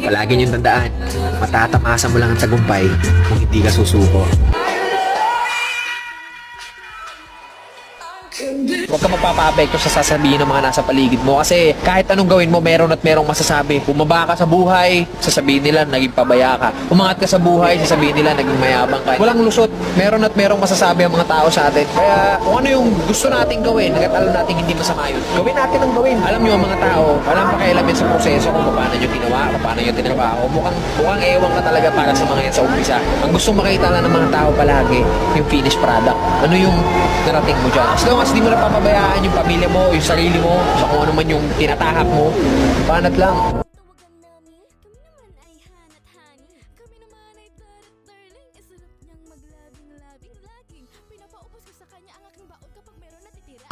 Palagi niyong tandaan, matatamasa mo lang ang tagumpay kung hindi ka susuko. Huwag ka magpapa-apekto sa sasabihin ng mga nasa paligid mo kasi kahit anong gawin mo, meron at merong masasabi. Bumaba ka sa buhay, sasabihin nila naging pabaya ka. Umangat ka sa buhay, sasabihin nila naging mayabang ka. Walang lusot, meron at merong masasabi ang mga tao sa atin. Kaya kung ano yung gusto nating gawin, hanggat alam natin hindi masama yun, gawin natin ang gawin. Alam nyo ang mga tao, walang pakialamin sa proseso kung paano nyo ginawa, kung paano nyo tinrabaho. Mukhang ewan ka talaga para sa mga yan sa umpisa. Ang gusto makita lang ng mga tao palagi, yung finished product. Ano yung narating mo dyan. As long as di mo na papabayaan yung pamilya mo, yung sarili mo, sa kung ano man yung tinatahak mo, banat lang. Tawagan namin, kami naman ay hanat-hani. Kami naman ay darat-darling. Sarap niyang maglabing-labing laging. Pinapaubos ko sa kanya ang aking baon kapag meron natitira.